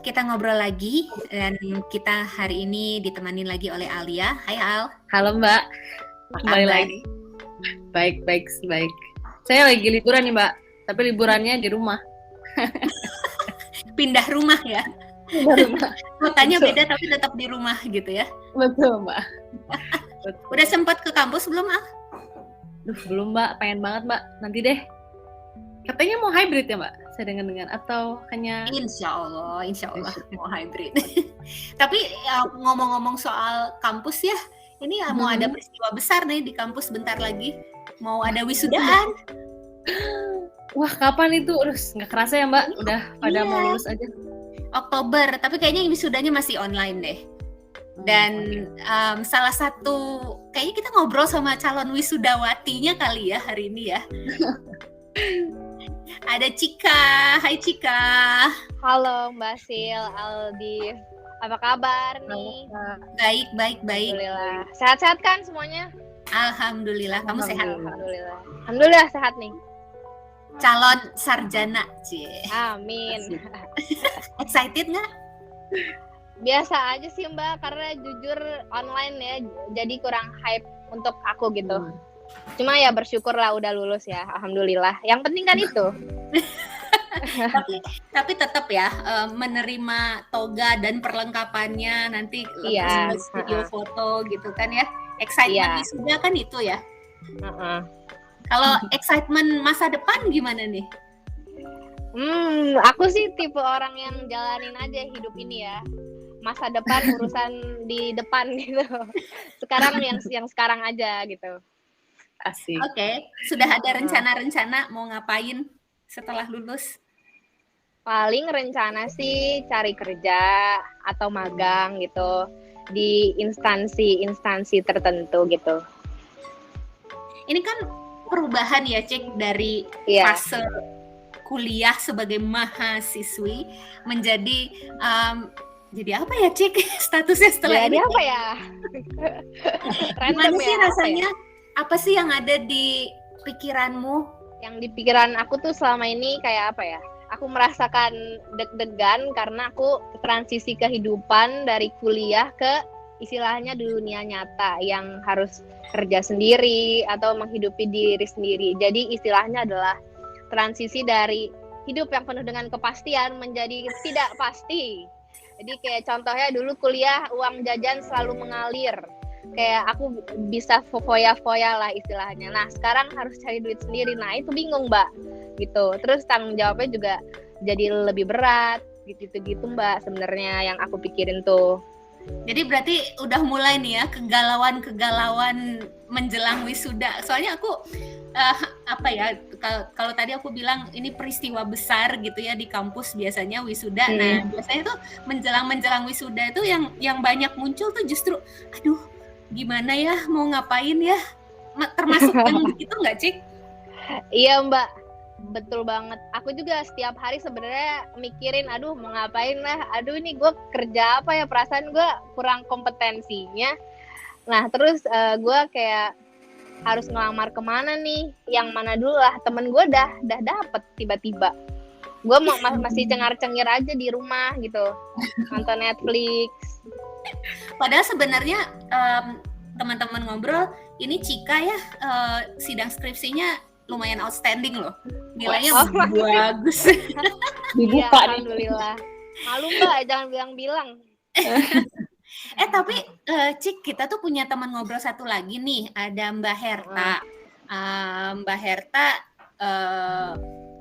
kita ngobrol lagi dan kita hari ini ditemani lagi oleh Alia. Hai Al. Halo Mbak, kembali lagi. Baik. Saya lagi liburan nih Mbak, tapi liburannya di rumah. Pindah rumah ya? Pindah rumah. Kotanya beda tapi tetap di rumah gitu ya? Betul Mbak. Udah sempat ke kampus belum Al? Belum Mbak, pengen banget Mbak, nanti deh. Katanya mau hybrid ya Mbak, saya dengar atau hanya... Insya Allah mau hybrid. Tapi ya, ngomong-ngomong soal kampus ya, ini mau ada peristiwa besar nih di kampus bentar lagi. Mau ada wisudaan. Wah, kapan itu? Terus nggak kerasa ya Mbak, udah pada mau lulus aja. Oktober, tapi kayaknya wisudanya masih online deh. Dan salah satu, kayaknya kita ngobrol sama calon wisudawatinya kali ya hari ini ya. Ada Cika. Hai Cika. Halo Mbak Sil, Aldi. Apa kabar nih? Baik. Alhamdulillah. Sehat-sehat kan semuanya? Alhamdulillah. Kamu sehat? Alhamdulillah sehat nih. Calon sarjana, Cie. Amin. Excited nggak? Biasa aja sih Mbak, karena jujur online ya, jadi kurang hype untuk aku gitu. Cuma ya bersyukur lah udah lulus ya, alhamdulillah. Yang penting kan itu. tapi tetap ya menerima toga dan perlengkapannya nanti studio foto gitu kan ya. Excitement wisuda kan itu ya. Kalau excitement masa depan gimana nih? Aku sih tipe orang yang jalanin aja hidup ini ya. Masa depan urusan di depan gitu. Sekarang yang sekarang aja gitu. Asik. Oke. Sudah ada rencana-rencana mau ngapain setelah lulus? Paling rencana sih cari kerja atau magang gitu di instansi tertentu gitu. Ini kan perubahan ya Cik dari fase kuliah sebagai mahasiswi menjadi jadi apa ya Cik statusnya setelah jadi ini? Apa ya? Gimana sih rasanya? Apa sih yang ada di pikiranmu? Yang di pikiran aku tuh selama ini kayak apa ya? Aku merasakan deg-degan karena aku transisi kehidupan dari kuliah ke istilahnya dunia nyata yang harus kerja sendiri atau menghidupi diri sendiri. Jadi istilahnya adalah transisi dari hidup yang penuh dengan kepastian menjadi tidak pasti. Jadi kayak contohnya dulu kuliah uang jajan selalu mengalir. Kayak aku bisa foya-foya lah istilahnya. Nah sekarang harus cari duit sendiri. Nah itu bingung Mbak gitu. Terus tanggung jawabnya juga jadi lebih berat gitu Mbak sebenarnya yang aku pikirin tuh. Jadi berarti udah mulai nih ya kegalauan menjelang wisuda. Soalnya aku kalau tadi aku bilang ini peristiwa besar gitu ya di kampus biasanya wisuda. Nah biasanya tuh menjelang wisuda itu yang banyak muncul tuh justru aduh gimana ya mau ngapain ya, termasuk yang begitu nggak Cik? Iya Mbak, betul banget. Aku juga setiap hari sebenarnya mikirin aduh mau ngapain lah, aduh ini gue kerja apa ya, perasaan gue kurang kompetensinya. Nah terus gue kayak harus ngelamar kemana nih, yang mana dulu lah. Temen gue dah dapet tiba-tiba. Gue masih cengar-cengir aja di rumah gitu, nonton Netflix. Padahal sebenarnya teman-teman ngobrol ini Cika ya sidang skripsinya lumayan outstanding loh, nilainya bagus. Dibuka alhamdulillah. Malu Mbak, jangan bilang-bilang. Tapi Cik, kita tuh punya teman ngobrol satu lagi nih, ada Mbak Herta. Mbak Herta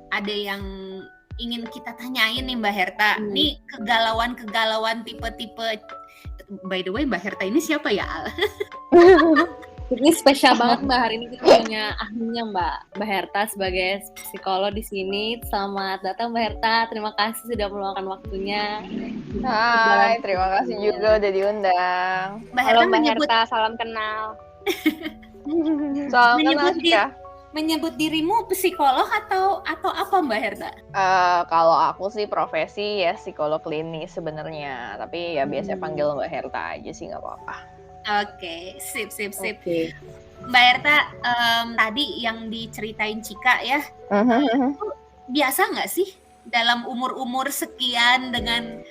ada yang ingin kita tanyain nih Mbak Herta. Nih kegalauan tipe-tipe. By the way, Mbak Herta ini siapa ya? Ini spesial banget Mbak, hari ini kita punya ahlinya Mbak Herta sebagai psikolog di sini. Selamat datang Mbak Herta, terima kasih sudah meluangkan waktunya. Hai, terima kasih juga udah diundang. Mbak Herta, salam kenal. Salam kenal Cika. Menyebut dirimu psikolog atau apa Mbak Herta? Kalau aku sih profesi ya psikolog klinis sebenarnya, tapi ya biasa panggil Mbak Herta aja sih nggak apa-apa. Oke, sip. Okay. Mbak Herta, tadi yang diceritain Cika ya, biasa nggak sih dalam umur-umur sekian dengan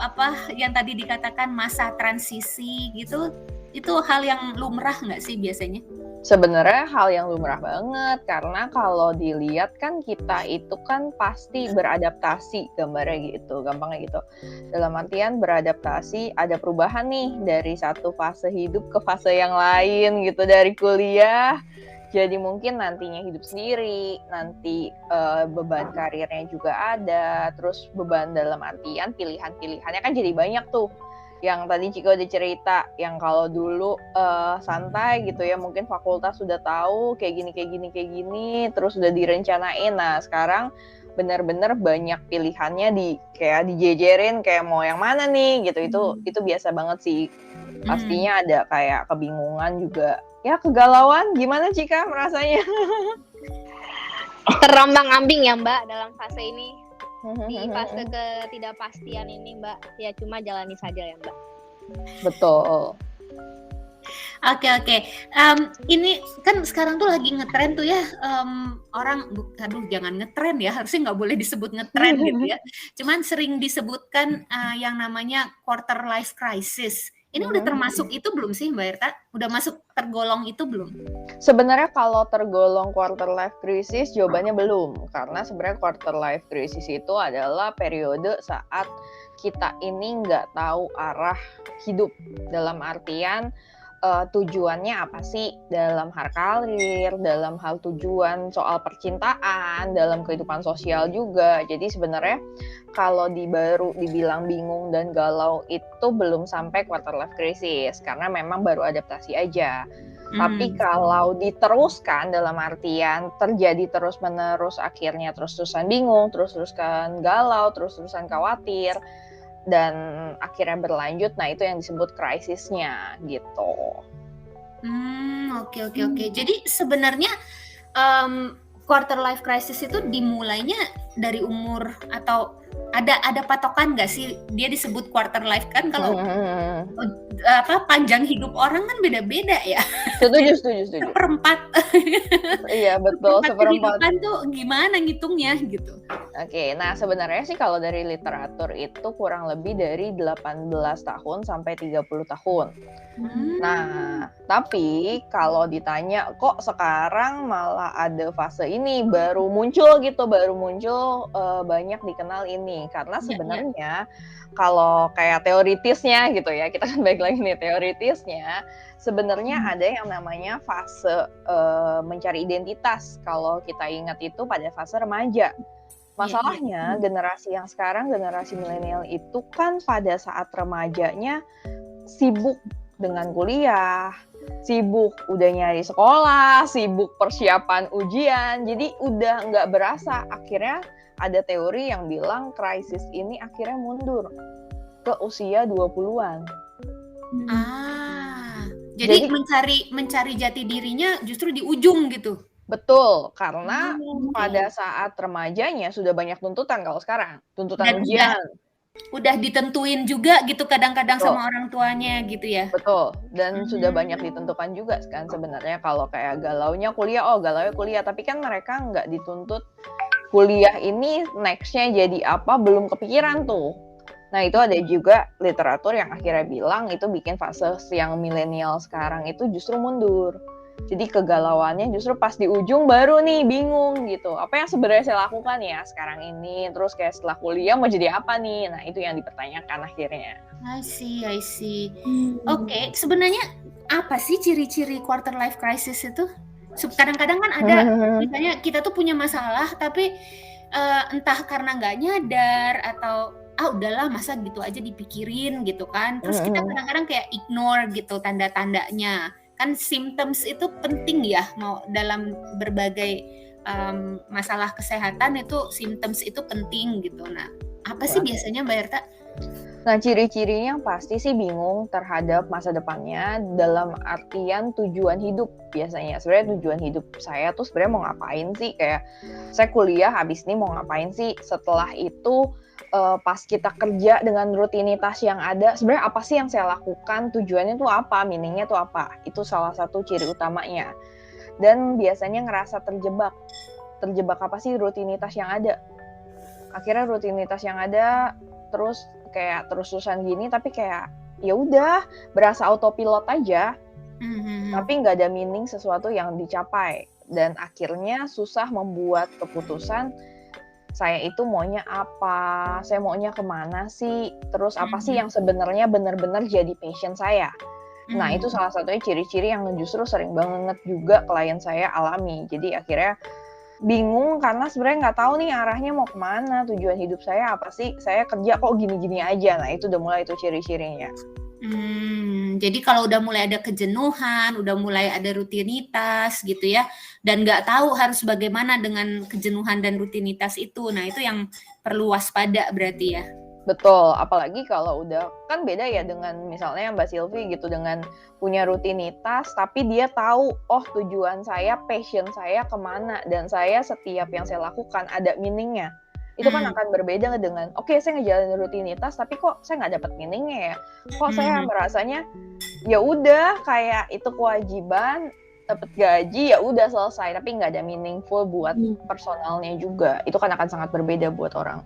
apa yang tadi dikatakan masa transisi gitu, itu hal yang lumrah nggak sih biasanya? Sebenarnya hal yang lumrah banget, karena kalau dilihat kan kita itu kan pasti beradaptasi, gambarnya gitu, gampangnya gitu. Dalam artian beradaptasi, ada perubahan nih dari satu fase hidup ke fase yang lain gitu, dari kuliah. Jadi mungkin nantinya hidup sendiri, nanti beban karirnya juga ada, terus beban dalam artian pilihan-pilihannya kan jadi banyak tuh. Yang tadi Cika udah cerita, yang kalau dulu santai gitu ya, mungkin fakultas sudah tahu kayak gini, terus udah direncanain. Nah sekarang benar-benar banyak pilihannya kayak dijejerin, kayak mau yang mana nih gitu. Itu biasa banget sih. Pastinya ada kayak kebingungan juga. Ya kegalauan, gimana Cika merasanya? Terombang-ambing ya Mbak dalam fase ini. Di fase ketidakpastian ini Mbak, ya cuma jalani saja ya Mbak. Betul. Oke. Ini kan sekarang tuh lagi ngetren tuh ya, orang, aduh jangan ngetren ya, harusnya nggak boleh disebut ngetren gitu ya. Cuman sering disebutkan yang namanya quarter life crisis. Ini udah termasuk itu belum sih Mbak Erta? Udah masuk tergolong itu belum? Sebenarnya kalau tergolong quarter life crisis, jawabannya belum. Karena sebenarnya quarter life crisis itu adalah periode saat kita ini nggak tahu arah hidup. Dalam artian tujuannya apa sih dalam hal karir, dalam hal tujuan soal percintaan, dalam kehidupan sosial juga. Jadi sebenarnya kalau baru dibilang bingung dan galau itu belum sampai quarter life crisis, karena memang baru adaptasi aja. Tapi kalau diteruskan dalam artian terjadi terus-menerus, akhirnya terus-terusan bingung, terus-terusan galau, terus-terusan khawatir, dan akhirnya berlanjut, nah itu yang disebut krisisnya gitu. Oke. Jadi sebenarnya quarter life crisis itu dimulainya dari umur, atau ada patokan nggak sih dia disebut quarter life? Kan kalau panjang hidup orang kan beda-beda ya. Setuju. Seperempat. Iya betul, seperempat. Kehidupan tuh gimana ngitungnya gitu. Oke, nah sebenarnya sih kalau dari literatur itu kurang lebih dari 18 tahun sampai 30 tahun. Nah, tapi kalau ditanya kok sekarang malah ada fase ini baru muncul banyak dikenal ini, karena sebenarnya kalau kayak teoritisnya gitu ya, kita kan balik lagi nih teoritisnya, sebenarnya ada yang namanya fase mencari identitas. Kalau kita ingat itu pada fase remaja. Masalahnya generasi yang sekarang, generasi milenial itu kan pada saat remajanya sibuk dengan kuliah, sibuk udah nyari sekolah, sibuk persiapan ujian, jadi udah nggak berasa. Akhirnya ada teori yang bilang krisis ini akhirnya mundur ke usia 20-an. Jadi mencari jati dirinya justru di ujung gitu. Betul, karena pada saat remajanya sudah banyak tuntutan kalau sekarang, tuntutan ujian. Udah ditentuin juga gitu kadang-kadang sama orang tuanya gitu ya. Betul, dan sudah banyak ditentukan juga kan sebenarnya. Kalau kayak galaunya kuliah, tapi kan mereka nggak dituntut kuliah ini next-nya jadi apa, belum kepikiran tuh. Nah itu ada juga literatur yang akhirnya bilang itu bikin fase yang milenial sekarang itu justru mundur. Jadi kegalauannya justru pas di ujung baru nih bingung gitu. Apa yang sebenarnya saya lakukan ya sekarang ini, terus kayak setelah kuliah mau jadi apa nih? Nah itu yang dipertanyakan akhirnya. I see. Oke, sebenarnya apa sih ciri-ciri quarter life crisis itu? Kadang-kadang kan ada, misalnya kita tuh punya masalah tapi entah karena nggak nyadar atau udahlah masa gitu aja dipikirin gitu kan. Terus kita kadang-kadang kayak ignore gitu tanda-tandanya. Kan symptoms itu penting ya, mau dalam berbagai masalah kesehatan itu symptoms itu penting gitu. Nah, apa sih biasanya Mbak Erta? Nah, ciri-cirinya pasti sih bingung terhadap masa depannya dalam artian tujuan hidup biasanya. Sebenarnya tujuan hidup saya tuh sebenarnya mau ngapain sih? Kayak saya kuliah habis ini mau ngapain sih? Setelah itu pas kita kerja dengan rutinitas yang ada, sebenarnya apa sih yang saya lakukan? Tujuannya tuh apa? Meaningnya tuh apa? Itu salah satu ciri utamanya. Dan biasanya ngerasa terjebak. Terjebak apa sih rutinitas yang ada? akhirnya rutinitas yang ada terus kayak terus-terusan gini, tapi kayak ya udah berasa autopilot aja, tapi nggak ada meaning sesuatu yang dicapai, dan akhirnya susah membuat keputusan saya itu maunya apa, saya maunya kemana sih, terus apa sih yang sebenarnya benar-benar jadi passion saya. Nah, itu salah satunya ciri-ciri yang justru sering banget juga klien saya alami. Jadi akhirnya bingung karena sebenarnya nggak tahu nih arahnya mau kemana, tujuan hidup saya apa sih, saya kerja kok gini-gini aja. Nah, itu udah mulai itu ciri-cirinya. Jadi kalau udah mulai ada kejenuhan, udah mulai ada rutinitas gitu ya, dan nggak tahu harus bagaimana dengan kejenuhan dan rutinitas itu, nah itu yang perlu waspada berarti ya. Betul, apalagi kalau udah, kan beda ya dengan misalnya Mbak Silvi gitu, dengan punya rutinitas, tapi dia tahu, oh tujuan saya, passion saya kemana, dan saya setiap yang saya lakukan ada meaningnya. Itu kan akan berbeda dengan, oke, saya ngejalanin rutinitas, tapi kok saya nggak dapat meaningnya ya? Kok saya merasanya, ya udah kayak itu kewajiban, dapat gaji, ya udah selesai, tapi nggak ada meaningful buat personalnya juga. Itu kan akan sangat berbeda buat orang.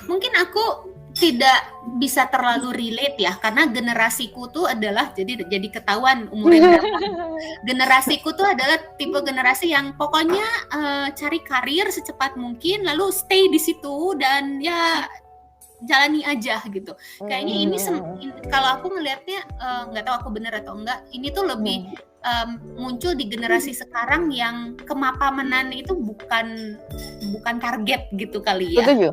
Mungkin aku tidak bisa terlalu relate ya, karena generasiku tuh adalah jadi ketahuan umurnya berapa. Generasiku tuh adalah tipe generasi yang pokoknya cari karir secepat mungkin, lalu stay di situ dan ya jalani aja gitu. Kayaknya ini kalau aku ngelihatnya, nggak tahu aku benar atau enggak, ini tuh lebih muncul di generasi sekarang yang kemapamanan itu bukan target gitu kali ya. Setuju.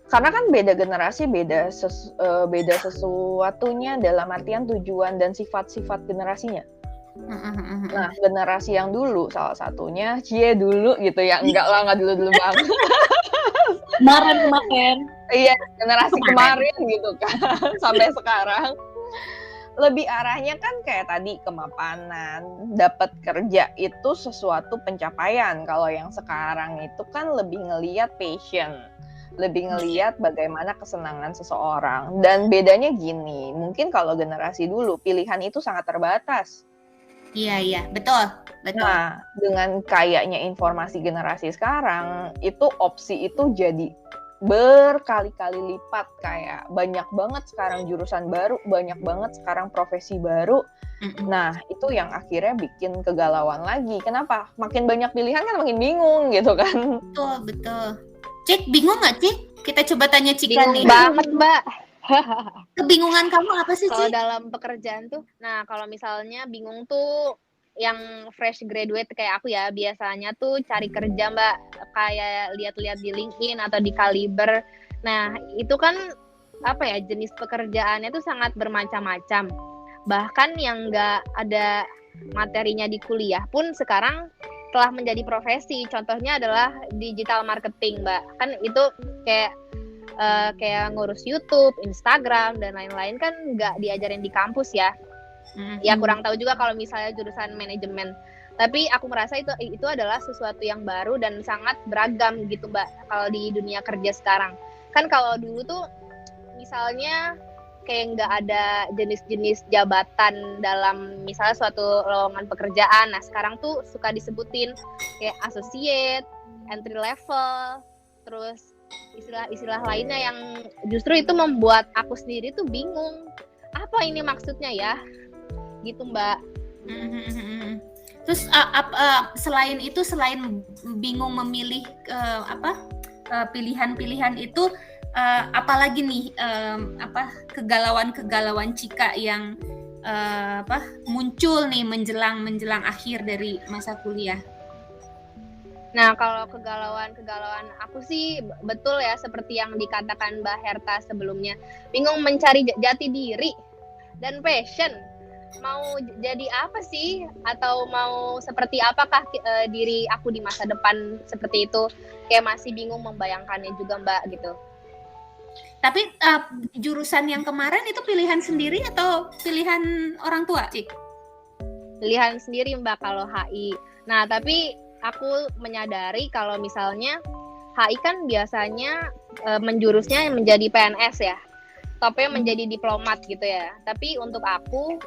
Karena kan beda generasi, beda sesuatunya dalam artian tujuan dan sifat-sifat generasinya. Nah, generasi yang dulu salah satunya, dulu gitu ya, enggak dulu banget. Kemarin. Iya, generasi kemarin gitu kan, sampai sekarang. Lebih arahnya kan kayak tadi, kemapanan, dapat kerja itu sesuatu pencapaian. Kalau yang sekarang itu kan lebih ngelihat passion, lebih ngelihat bagaimana kesenangan seseorang. Dan bedanya gini, mungkin kalau generasi dulu pilihan itu sangat terbatas. Iya, betul. Nah, dengan kayaknya informasi generasi sekarang, itu opsi itu jadi berkali-kali lipat, kayak banyak banget sekarang jurusan baru, banyak banget sekarang profesi baru. Nah, itu yang akhirnya bikin kegalauan lagi. Kenapa? Makin banyak pilihan kan makin bingung gitu kan. Betul. Cik, bingung nggak Cik? Kita coba tanya Cika Bingung nih. banget, Mbak. Kebingungan kamu apa sih, Kalau Cik? dalam pekerjaan tuh, nah kalau misalnya bingung tuh yang fresh graduate kayak aku ya, biasanya tuh cari kerja, Mbak, kayak lihat-lihat di LinkedIn atau di Kaliber. Nah, itu kan apa ya, jenis pekerjaannya tuh sangat bermacam-macam. Bahkan yang nggak ada materinya di kuliah pun sekarang telah menjadi profesi. Contohnya adalah digital marketing, Mbak. Kan itu kayak ngurus YouTube, Instagram, dan lain-lain kan nggak diajarin di kampus ya. Ya kurang tahu juga kalau misalnya jurusan manajemen. Tapi aku merasa itu adalah sesuatu yang baru dan sangat beragam gitu, Mbak, kalau di dunia kerja sekarang. Kan kalau dulu tuh misalnya kayak nggak ada jenis-jenis jabatan dalam misalnya suatu lowongan pekerjaan. Nah, sekarang tuh suka disebutin kayak associate, entry level, terus istilah-istilah lainnya yang justru itu membuat aku sendiri tuh bingung. Apa ini maksudnya ya? Gitu, Mbak. Terus selain itu, selain bingung memilih pilihan-pilihan itu, apalagi nih kegalauan Cika yang muncul nih menjelang akhir dari masa kuliah? Nah, kalau kegalauan aku sih betul ya, seperti yang dikatakan Mbak Herta sebelumnya, bingung mencari jati diri dan passion. Mau jadi apa sih, atau mau seperti apakah diri aku di masa depan seperti itu, kayak masih bingung membayangkannya juga, Mbak, gitu. Tapi jurusan yang kemarin itu pilihan sendiri atau pilihan orang tua, Cik? Pilihan sendiri, Mbak, kalau HI. Nah, tapi aku menyadari kalau misalnya HI kan biasanya menjurusnya menjadi PNS ya, topnya menjadi diplomat gitu ya. Tapi untuk aku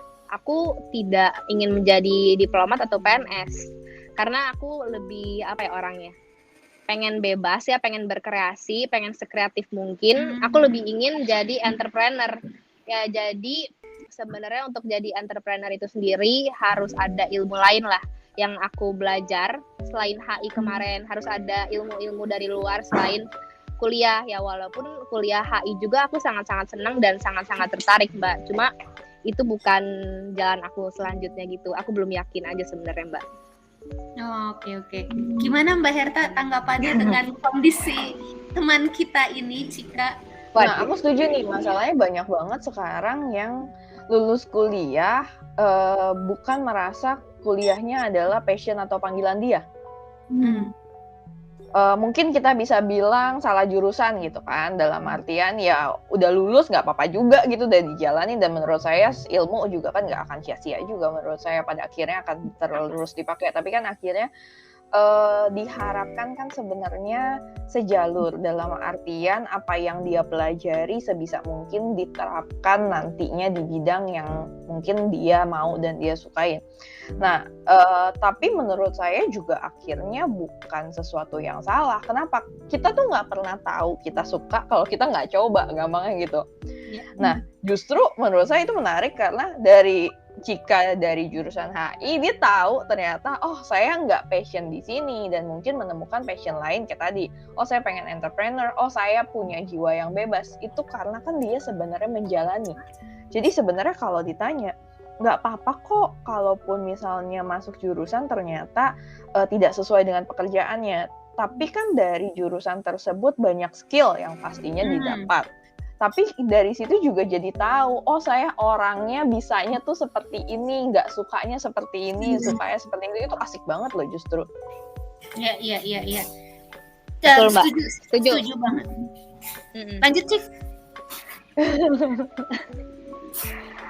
tidak ingin menjadi diplomat atau PNS, karena aku lebih orangnya pengen bebas ya, pengen berkreasi, pengen sekreatif mungkin. Aku lebih ingin jadi entrepreneur. Ya, jadi sebenarnya untuk jadi entrepreneur itu sendiri harus ada ilmu lain lah yang aku belajar selain HI kemarin. Harus ada ilmu-ilmu dari luar selain kuliah. Ya walaupun kuliah HI juga aku sangat-sangat senang dan sangat-sangat tertarik, Mbak. Cuma itu bukan jalan aku selanjutnya gitu. Aku belum yakin aja sebenarnya, Mbak. Oh, oke. Gimana Mbak Herta tanggapannya dengan kondisi teman kita ini, Cika? Nah, aku setuju nih, masalahnya banyak banget sekarang yang lulus kuliah bukan merasa kuliahnya adalah passion atau panggilan dia. Mungkin kita bisa bilang salah jurusan gitu kan, dalam artian ya udah lulus nggak apa-apa juga gitu, udah dijalani, dan menurut saya ilmu juga kan nggak akan sia-sia juga, menurut saya pada akhirnya akan terus dipakai, tapi kan akhirnya diharapkan kan sebenarnya sejalur, dalam artian apa yang dia pelajari sebisa mungkin diterapkan nantinya di bidang yang mungkin dia mau dan dia sukain. Nah, tapi menurut saya juga akhirnya bukan sesuatu yang salah. Kenapa? Kita tuh nggak pernah tahu kita suka kalau kita nggak coba, gampangnya gitu. Nah, justru menurut saya itu menarik karena dari Cika dari jurusan HI, dia tahu ternyata, oh saya nggak passion di sini, dan mungkin menemukan passion lain kayak tadi. Oh saya pengen entrepreneur, oh saya punya jiwa yang bebas. Itu karena kan dia sebenarnya menjalani. Jadi sebenarnya kalau ditanya, nggak apa-apa kok kalaupun misalnya masuk jurusan ternyata tidak sesuai dengan pekerjaannya. Tapi kan dari jurusan tersebut banyak skill yang pastinya didapat. Tapi dari situ juga jadi tahu, oh saya orangnya bisanya tuh seperti ini, nggak sukanya seperti ini, sukanya seperti itu asik banget loh justru. Iya. Betul, Mbak. Setuju banget. Lanjut, Cik.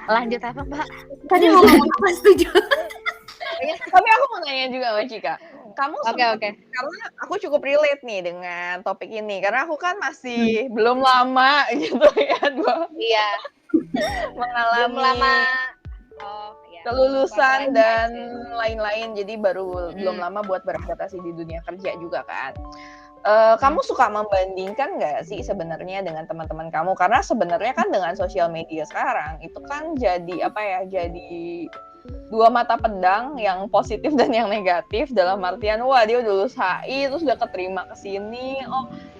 Lanjut apa, Mbak? Tadi mau ngomong apa? Setuju. Tapi aku mau nanya juga Mbak Cika. Kamu Oke. Karena aku cukup relate nih dengan topik ini, karena aku kan masih belum lama gitu ya, Iya. mengalami kelulusan dan lain-lain, jadi baru belum lama buat beradaptasi di dunia kerja juga kan. Kamu suka membandingkan nggak sih sebenarnya dengan teman-teman kamu? Karena sebenarnya kan dengan sosial media sekarang itu kan jadi jadi dua mata pedang, yang positif dan yang negatif, dalam artian wah dia udah lulus HI terus udah keterima ke sini,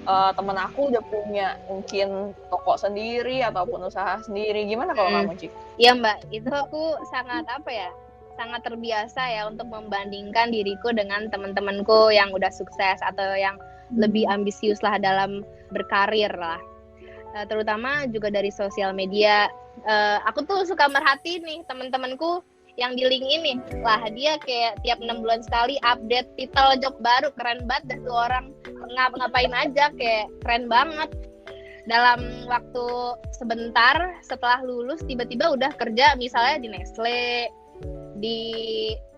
temen aku udah punya mungkin toko sendiri ataupun usaha sendiri. Gimana kalau kamu, Cik? Iya, Mbak, itu aku sangat sangat terbiasa ya untuk membandingkan diriku dengan teman-temanku yang udah sukses atau yang lebih ambisius lah dalam berkarir lah. Terutama juga dari sosial media. Aku tuh suka merhati nih teman-temanku yang di link ini lah, dia kayak tiap 6 bulan sekali update titel job baru, keren banget dah tuh orang, ngapain aja kayak keren banget. Dalam waktu sebentar setelah lulus tiba-tiba udah kerja misalnya di Nestle, di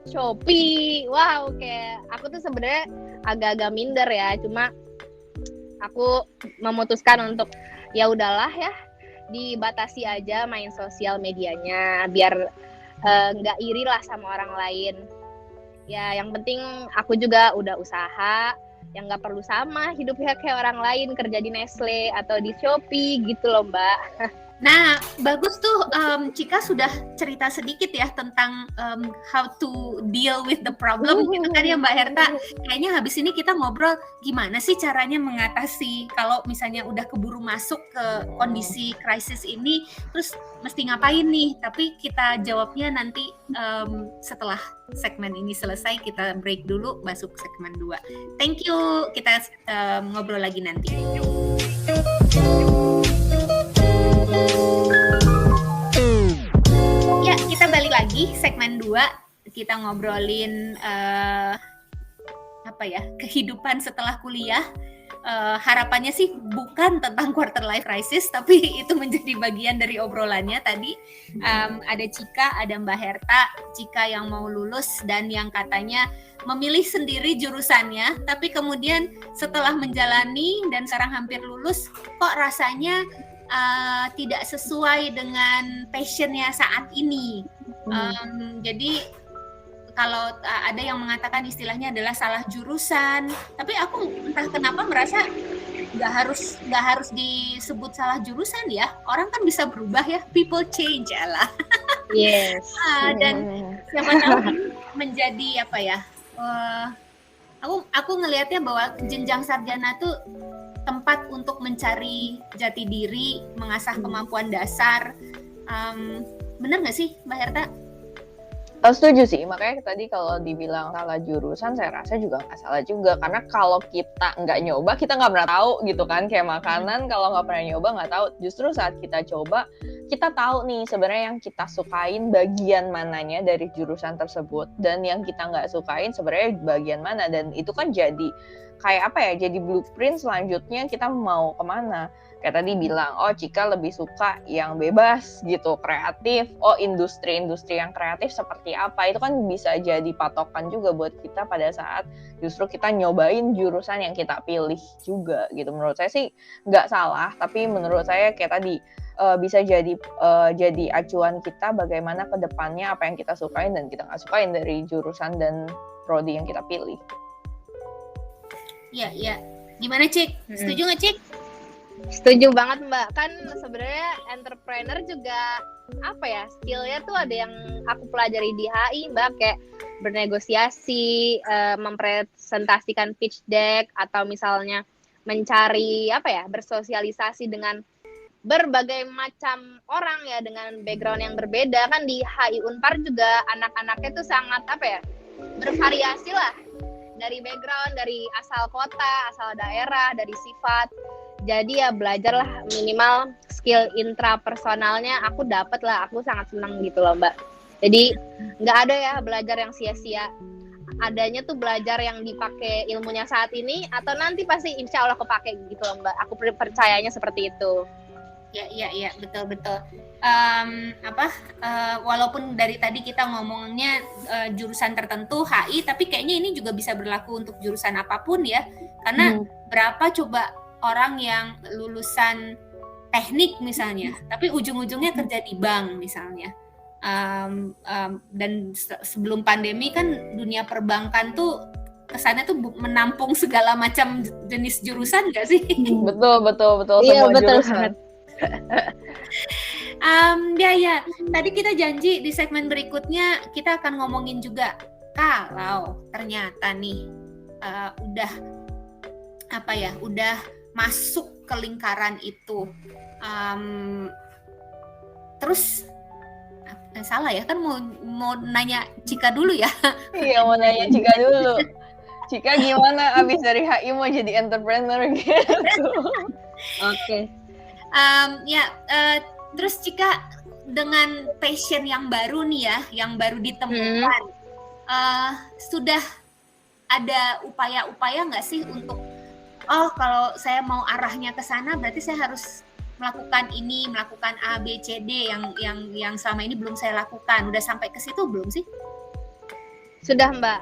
Shopee. Wow, kayak aku tuh sebenarnya agak-agak minder ya, cuma aku memutuskan untuk ya udahlah ya, dibatasi aja main sosial medianya biar nggak iri lah sama orang lain. Ya yang penting aku juga udah usaha, yang nggak perlu sama hidupnya kayak orang lain, kerja di Nestle atau di Shopee gitu loh, Mbak. Nah, bagus tuh Cika sudah cerita sedikit ya tentang how to deal with the problem gitu kan ya Mbak Herta. Kayaknya habis ini kita ngobrol gimana sih caranya mengatasi kalau misalnya udah keburu masuk ke kondisi krisis ini, terus mesti ngapain nih. Tapi kita jawabnya nanti setelah segmen ini selesai. Kita break dulu, masuk segmen 2. Thank you, kita ngobrol lagi nanti. Ya, kita balik lagi segmen 2. Kita ngobrolin kehidupan setelah kuliah. Harapannya sih bukan tentang quarter life crisis, tapi itu menjadi bagian dari obrolannya tadi. Ada Cika, ada Mbak Herta. Cika yang mau lulus dan yang katanya memilih sendiri jurusannya, tapi kemudian setelah menjalani dan sekarang hampir lulus, kok rasanya tidak sesuai dengan passionnya saat ini. Jadi kalau ada yang mengatakan istilahnya adalah salah jurusan, tapi aku entah kenapa merasa nggak harus disebut salah jurusan ya. Orang kan bisa berubah ya, people change lah. Yes. Dan siapa tahu ini menjadi apa ya? Aku ngelihatnya bahwa jenjang sarjana tuh tempat untuk mencari jati diri, mengasah kemampuan dasar. Bener nggak sih, Mbak Herta? Setuju sih, makanya tadi kalau dibilang salah jurusan, saya rasa juga nggak salah juga. Karena kalau kita nggak nyoba, kita nggak pernah tahu gitu kan. Kayak makanan, kalau nggak pernah nyoba nggak tahu. Justru saat kita coba, kita tahu nih sebenarnya yang kita sukain bagian mananya dari jurusan tersebut. Dan yang kita nggak sukain sebenarnya bagian mana. Dan itu kan jadi kayak apa ya, jadi blueprint selanjutnya kita mau kemana. Kayak tadi bilang, oh Cika lebih suka yang bebas gitu, kreatif. Oh industri-industri yang kreatif seperti apa, itu kan bisa jadi patokan juga buat kita pada saat justru kita nyobain jurusan yang kita pilih juga gitu. Menurut saya sih nggak salah, tapi menurut saya kayak tadi bisa jadi acuan kita bagaimana ke depannya apa yang kita sukain dan kita nggak sukain dari jurusan dan prodi yang kita pilih. Iya. Gimana Cik? Setuju nggak Cik? Setuju banget Mbak, kan sebenarnya entrepreneur juga apa ya, skillnya tuh ada yang aku pelajari di HI Mbak, kayak bernegosiasi, mempresentasikan pitch deck, atau misalnya mencari apa ya, bersosialisasi dengan berbagai macam orang ya, dengan background yang berbeda. Kan di HI Unpar juga anak-anaknya tuh sangat apa ya, bervariasi lah, dari background, dari asal kota, asal daerah, dari sifat. Jadi ya belajarlah minimal skill intrapersonalnya aku dapat lah, aku sangat senang gitu loh Mbak. Jadi nggak ada ya belajar yang sia-sia, adanya tuh belajar yang dipakai ilmunya saat ini atau nanti pasti insya Allah kepake gitu loh Mbak. Aku percayanya seperti itu. Ya betul. Walaupun dari tadi kita ngomongnya jurusan tertentu HI, tapi kayaknya ini juga bisa berlaku untuk jurusan apapun ya. Karena berapa coba orang yang lulusan teknik misalnya, tapi ujung-ujungnya kerja di bank misalnya. Dan sebelum pandemi kan dunia perbankan tuh kesannya tuh menampung segala macam jenis jurusan nggak sih? Betul. Iya semua betul jurusan. banget. Ya. Tadi kita janji di segmen berikutnya kita akan ngomongin juga kalau ternyata nih udah masuk ke lingkaran itu, terus salah ya kan mau nanya Cika dulu ya. Iya, mau nanya Cika dulu. Cika gimana abis dari HI mau jadi entrepreneur gitu? Oke. Terus Cika dengan passion yang baru nih ya, yang baru ditemukan, sudah ada upaya-upaya nggak sih untuk kalau saya mau arahnya ke sana berarti saya harus melakukan A, B, C, D yang selama ini belum saya lakukan. Udah sampai ke situ belum sih? Sudah Mbak.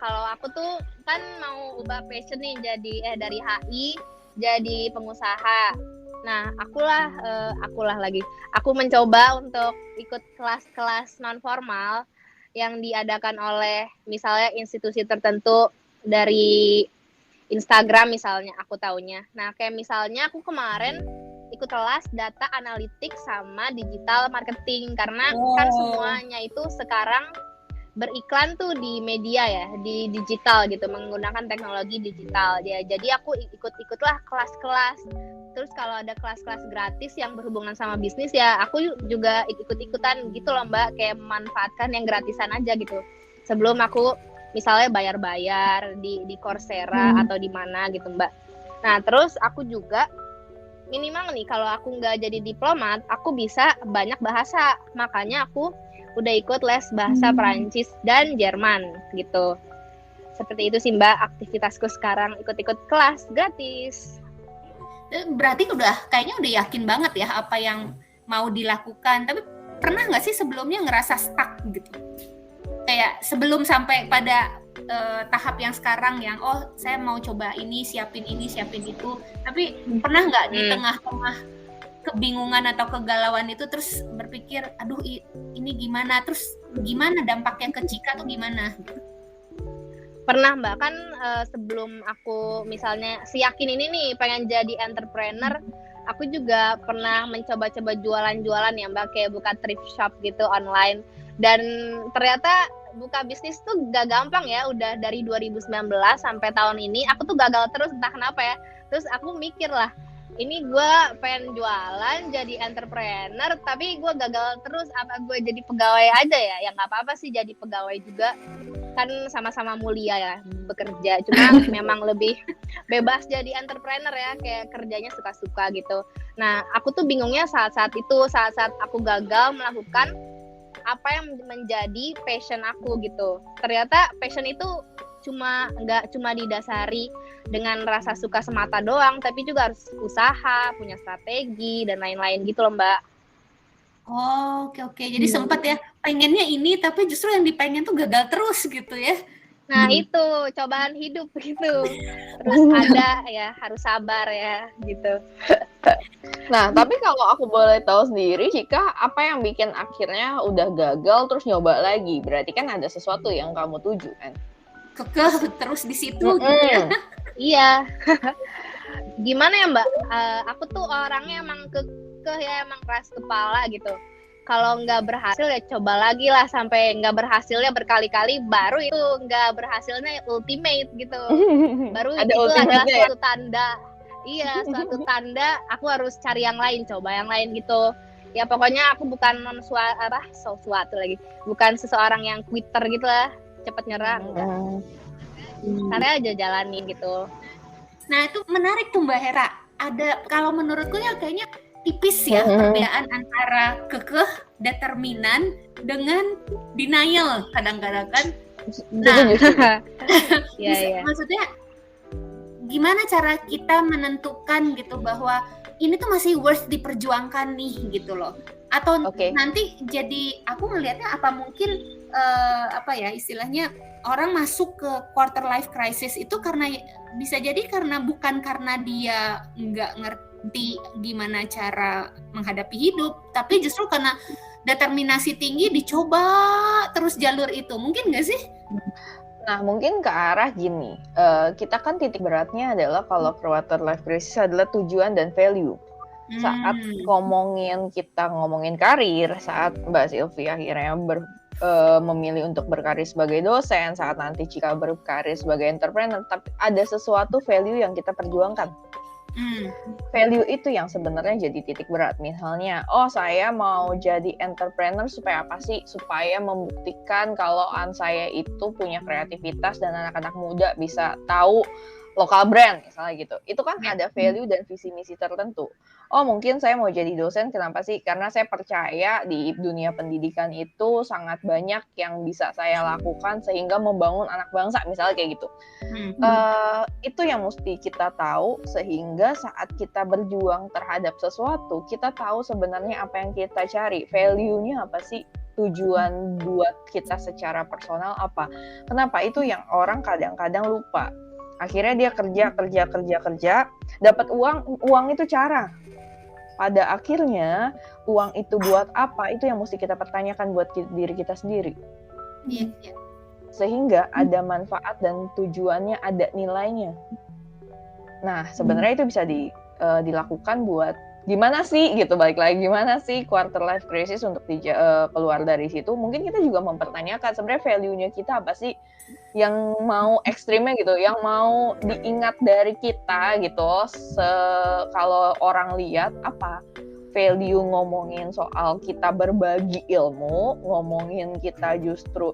Kalau aku tuh kan mau ubah passion nih dari HI jadi pengusaha. Nah, aku mencoba untuk ikut kelas-kelas non formal yang diadakan oleh misalnya institusi tertentu dari Instagram misalnya aku taunya. Nah, kayak misalnya aku kemarin ikut kelas data analitik sama digital marketing karena kan semuanya itu sekarang beriklan tuh di media ya, di digital gitu, menggunakan teknologi digital. Ya, jadi aku ikutlah kelas-kelas. Terus kalau ada kelas-kelas gratis yang berhubungan sama bisnis ya, aku juga ikut-ikutan gitu loh Mbak, kayak memanfaatkan yang gratisan aja gitu. Sebelum aku misalnya bayar-bayar di Coursera atau di mana gitu Mbak. Nah, terus aku juga minimal nih kalau aku nggak jadi diplomat, aku bisa banyak bahasa. Makanya aku udah ikut les bahasa Perancis dan Jerman gitu. Seperti itu sih Mbak aktivitasku sekarang, ikut-ikut kelas gratis. Berarti kayaknya udah yakin banget ya apa yang mau dilakukan. Tapi pernah nggak sih sebelumnya ngerasa stuck gitu? Kayak sebelum sampai pada tahap yang sekarang yang saya mau coba ini, siapin itu. Tapi pernah nggak di tengah-tengah kebingungan atau kegalauan itu terus berpikir, aduh ini gimana? Terus gimana dampaknya ke Cika tuh gimana? Pernah Mbak, kan sebelum aku misalnya yakin ini nih pengen jadi entrepreneur, aku juga pernah mencoba-coba jualan-jualan ya Mbak, kayak buka thrift shop gitu online. Dan ternyata buka bisnis tuh gak gampang ya, udah dari 2019 sampai tahun ini aku tuh gagal terus, entah kenapa ya. Terus aku mikir lah, ini gue pengen jualan jadi entrepreneur tapi gue gagal terus, apa gue jadi pegawai aja ya? Ya nggak apa-apa sih jadi pegawai juga, kan sama-sama mulia ya bekerja, cuma memang lebih bebas jadi entrepreneur ya, kayak kerjanya suka-suka gitu. Nah aku tuh bingungnya saat-saat itu, saat-saat aku gagal melakukan apa yang menjadi passion aku gitu. Ternyata passion itu nggak cuma didasari dengan rasa suka semata doang, tapi juga harus usaha, punya strategi dan lain-lain gitu loh Mbak. Oh, oke. Jadi sempat ya pengennya ini, tapi justru yang dipengen tuh gagal terus gitu ya. Nah itu cobaan hidup gitu. Terus ada ya, harus sabar ya gitu. Nah, tapi kalau aku boleh tahu sendiri, Cika, apa yang bikin akhirnya udah gagal terus nyoba lagi? Berarti kan ada sesuatu yang kamu tuju kan? Kekeh terus di situ gitu ya. Iya. Gimana ya Mbak? Aku tuh orangnya emang kekeh ya, emang keras kepala gitu. Kalau nggak berhasil ya coba lagi lah, sampai nggak berhasilnya berkali-kali, baru itu nggak berhasilnya ultimate gitu. Baru Ada itu adalah ultimate-nya ya? suatu tanda. Iya, suatu tanda aku harus cari yang lain, coba yang lain gitu. Ya pokoknya aku bukan sesuatu lagi. Bukan seseorang yang quitter gitu lah, cepet nyerah. Karena aja jalanin gitu. Nah itu menarik tuh Mbak Hera. Ada, kalau menurutku ya kayaknya tipis ya perbedaan antara kekeh, determinan dengan denial kadang-kadang kan. Nah, maksudnya gimana cara kita menentukan gitu bahwa ini tuh masih worth diperjuangkan nih gitu loh. Atau nanti jadi aku ngelihatnya apa mungkin apa ya istilahnya, orang masuk ke quarter life crisis itu karena bisa jadi bukan karena dia nggak ngerti gimana cara menghadapi hidup, tapi justru karena determinasi tinggi dicoba terus jalur itu. Mungkin nggak sih? Nah, mungkin ke arah gini. Kita kan titik beratnya adalah kalau quarter life crisis adalah tujuan dan value. Saat kita ngomongin karir, saat Mbak Sylvia akhirnya memilih untuk berkarir sebagai dosen, saat nanti Cika berkarir sebagai entrepreneur, tapi ada sesuatu value yang kita perjuangkan. Value itu yang sebenarnya jadi titik berat. Misalnya, saya mau jadi entrepreneur supaya apa sih? Supaya membuktikan kalau saya itu punya kreativitas dan anak-anak muda bisa tahu lokal brand misalnya gitu. Itu kan ada value dan visi misi tertentu. Mungkin saya mau jadi dosen, kenapa sih? Karena saya percaya di dunia pendidikan itu sangat banyak yang bisa saya lakukan sehingga membangun anak bangsa, misalnya kayak gitu. Itu yang mesti kita tahu, sehingga saat kita berjuang terhadap sesuatu, kita tahu sebenarnya apa yang kita cari, value-nya apa sih, tujuan buat kita secara personal apa. Kenapa? Itu yang orang kadang-kadang lupa. Akhirnya dia kerja, dapat uang itu cara. Pada akhirnya uang itu buat apa? Itu yang mesti kita pertanyakan buat diri kita sendiri. Sehingga ada manfaat dan tujuannya, ada nilainya. Nah, sebenarnya itu bisa dilakukan buat gimana sih gitu, balik lagi gimana sih quarter life crisis untuk keluar dari situ. Mungkin kita juga mempertanyakan sebenarnya value-nya kita apa sih, yang mau ekstrimnya gitu, yang mau diingat dari kita gitu. Kalau orang lihat apa value ngomongin soal kita berbagi ilmu, ngomongin kita justru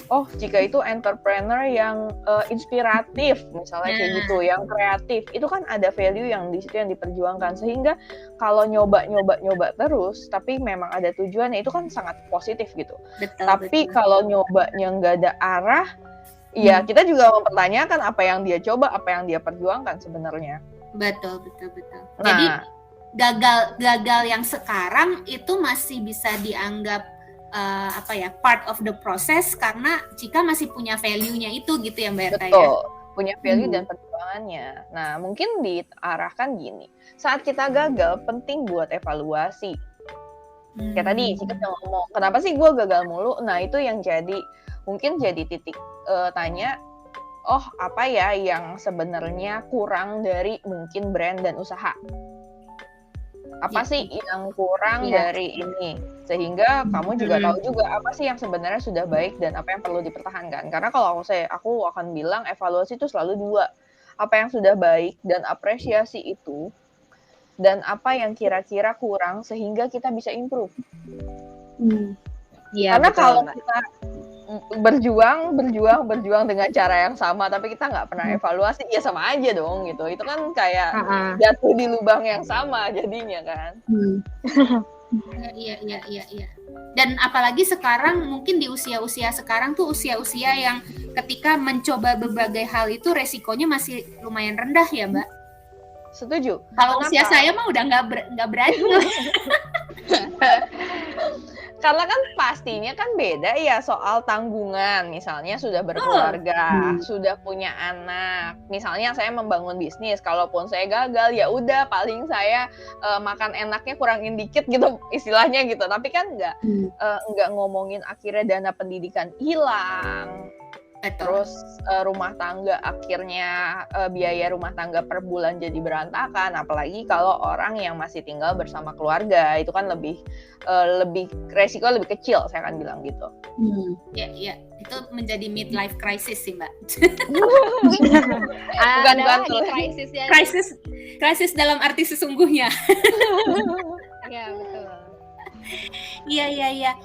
Cika itu entrepreneur yang inspiratif misalnya kayak gitu, yang kreatif, itu kan ada value yang di situ yang diperjuangkan. Sehingga kalau nyoba terus tapi memang ada tujuannya, itu kan sangat positif gitu. Tapi kalau nyobanya nggak ada arah, ya kita juga mempertanyakan apa yang dia coba, apa yang dia perjuangkan sebenarnya. Betul. Jadi gagal yang sekarang itu masih bisa dianggap part of the process, karena Cika masih punya value-nya itu gitu ya Mbak Erta. Betul, punya value dan perjuangannya. Nah, mungkin diarahkan gini, saat kita gagal penting buat evaluasi. Kayak tadi Cika udah ngomong, kenapa sih gue gagal mulu? Nah itu yang mungkin jadi titik tanya, oh apa ya yang sebenarnya kurang dari mungkin brand dan usaha? Apa sih yang kurang dari ini? Sehingga kamu juga tahu juga apa sih yang sebenarnya sudah baik dan apa yang perlu dipertahankan. Karena kalau aku akan bilang evaluasi itu selalu dua. Apa yang sudah baik dan apresiasi itu, dan apa yang kira-kira kurang sehingga kita bisa improve. Iya, Karena betul, kalau Mbak. kita berjuang dengan cara yang sama tapi kita nggak pernah evaluasi, ya sama aja dong gitu. Itu kan kayak jatuh di lubang yang sama jadinya kan. Iya. Dan apalagi sekarang mungkin di usia-usia sekarang tuh usia-usia yang ketika mencoba berbagai hal itu resikonya masih lumayan rendah ya, Mbak. Setuju. Kalau usia saya mah udah nggak berani. Karena kan pastinya kan beda ya soal tanggungan. Misalnya sudah berkeluarga, sudah punya anak. Misalnya saya membangun bisnis, kalaupun saya gagal ya udah paling saya makan enaknya kurangin dikit gitu istilahnya gitu. Tapi kan nggak ngomongin akhirnya dana pendidikan hilang. Terus rumah tangga akhirnya biaya rumah tangga per bulan jadi berantakan, apalagi kalau orang yang masih tinggal bersama keluarga itu kan lebih resiko lebih kecil, saya akan bilang gitu. Ya, itu menjadi midlife crisis sih, Mbak. bukan krisis ya. Krisis dalam arti sesungguhnya. Iya, betul. Iya.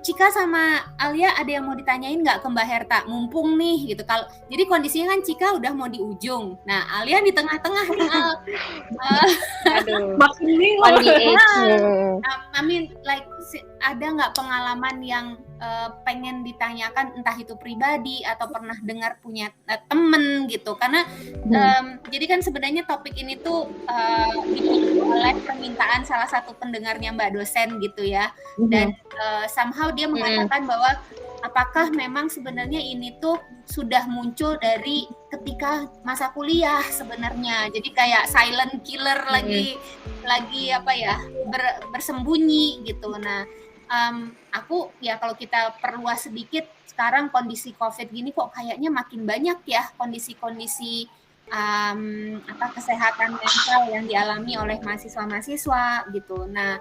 Cika sama Alia ada yang mau ditanyain nggak ke Mbak Herta? Mumpung nih gitu. Kalau jadi kondisinya kan Cika udah mau di ujung. Nah, Alia di tengah-tengah nih. Aduh. Makin ada nggak pengalaman yang pengen ditanyakan, entah itu pribadi atau pernah dengar punya temen gitu? Karena jadi kan sebenarnya topik ini tuh dipicu oleh permintaan salah satu pendengarnya Mbak dosen gitu ya. Dan somehow dia mengatakan bahwa apakah memang sebenarnya ini tuh sudah muncul dari ketika masa kuliah sebenarnya. Jadi kayak silent killer lagi apa ya, bersembunyi gitu. Nah, aku ya kalau kita perluas sedikit, sekarang kondisi COVID gini kok kayaknya makin banyak ya kondisi-kondisi kesehatan mental yang dialami oleh mahasiswa-mahasiswa gitu. Nah,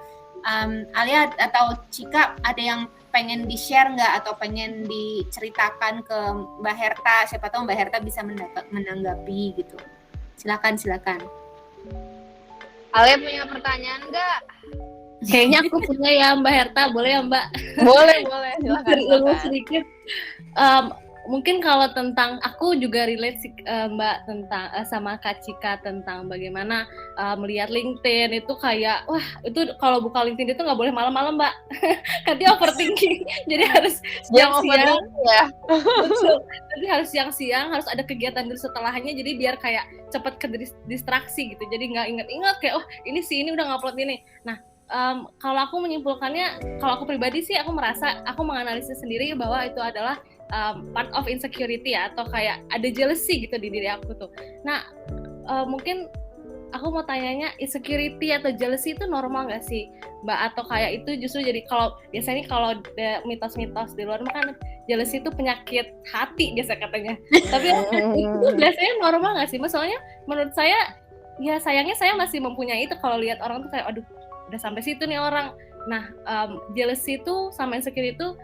Alia atau Cika ada yang pengen di-share nggak atau pengen diceritakan ke Mbak Herta? Siapa tahu Mbak Herta bisa menanggapi gitu. Silakan. Alia punya pertanyaan nggak? Kayaknya aku punya ya Mbak Herta, boleh ya Mbak? Boleh, silakan. Sedikit. Mungkin kalau tentang aku juga relate sih Mbak tentang sama Kak Cika tentang bagaimana melihat LinkedIn itu kayak wah itu kalau buka LinkedIn itu nggak boleh malam-malam Mbak. Nanti overthinking. Jadi harus siang-siang ya. Betul. Jadi harus siang-siang, harus ada kegiatan dulu setelahnya jadi biar kayak cepat ke distraksi gitu. Jadi nggak ingat-ingat kayak oh ini udah ngupload ini. Nah, kalau aku menyimpulkannya, kalau aku pribadi sih aku merasa aku menganalisis sendiri bahwa itu adalah part of insecurity ya, atau kayak ada jealousy gitu di diri aku tuh. Nah, mungkin aku mau tanyanya insecurity atau jealousy itu normal nggak sih, Mbak? Atau kayak itu justru jadi kalau biasanya kalau mitos-mitos di luar kan jealousy itu penyakit hati biasa katanya. Tapi itu biasanya normal nggak sih? Maksudnya menurut saya ya sayangnya saya masih mempunyai itu kalau lihat orang tuh kayak aduh udah sampai situ nih orang. Nah, jealousy itu sama insecurity itu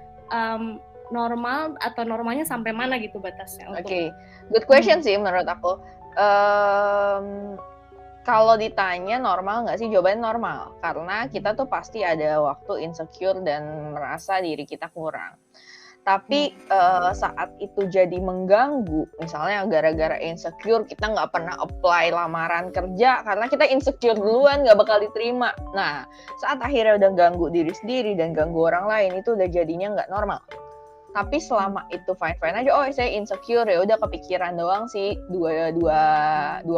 normal atau normalnya sampai mana gitu batasnya? Oke, good question sih menurut aku. Kalau ditanya normal nggak sih? Jawabannya normal. Karena kita tuh pasti ada waktu insecure dan merasa diri kita kurang. Tapi saat itu jadi mengganggu, misalnya gara-gara insecure kita nggak pernah apply lamaran kerja karena kita insecure duluan nggak bakal diterima. Nah, saat akhirnya udah ganggu diri sendiri dan ganggu orang lain itu udah jadinya nggak normal. Tapi selama itu fine aja, oh saya insecure ya udah kepikiran doang sih 2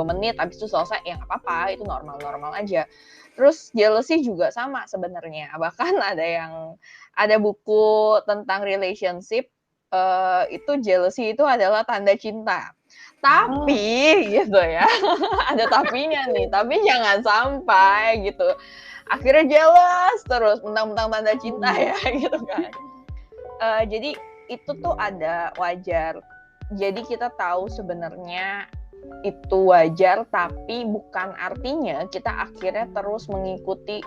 menit habis itu selesai, ya nggak apa-apa, itu normal aja. Terus jealousy juga sama sebenarnya. Bahkan ada buku tentang relationship, itu jealousy itu adalah tanda cinta. Tapi gitu ya, ada tapinya nih, tapi jangan sampai gitu. Akhirnya jealous terus, mentang-mentang tanda cinta ya gitu kan. Jadi itu tuh ada wajar. Jadi kita tahu sebenarnya itu wajar, tapi bukan artinya kita akhirnya terus mengikuti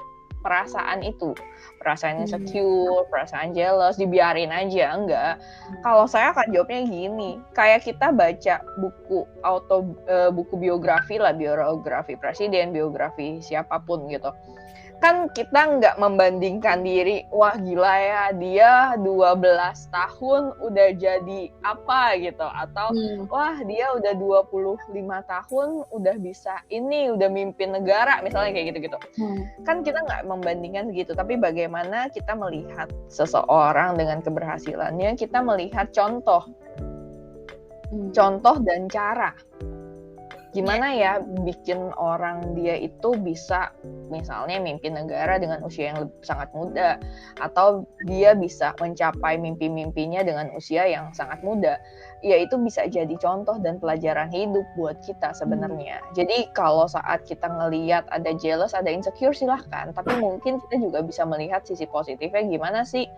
perasaan itu, perasaan insecure, perasaan jealous, dibiarin aja, enggak. Kalau saya akan jawabnya gini, kayak kita baca buku biografi lah, biografi presiden, biografi siapapun gitu. Kan kita nggak membandingkan diri, wah gila ya dia 12 tahun udah jadi apa gitu, atau wah dia udah 25 tahun udah bisa ini, udah mimpin negara misalnya kayak gitu-gitu. Kan kita nggak membandingkan gitu, tapi bagaimana kita melihat seseorang dengan keberhasilannya, kita melihat contoh dan cara. Gimana ya bikin orang dia itu bisa misalnya mimpin negara dengan usia yang sangat muda, atau dia bisa mencapai mimpi-mimpinya dengan usia yang sangat muda. Ya itu bisa jadi contoh dan pelajaran hidup buat kita sebenarnya. Jadi kalau saat kita ngelihat ada jealous, ada insecure silahkan, tapi mungkin kita juga bisa melihat sisi positifnya gimana sih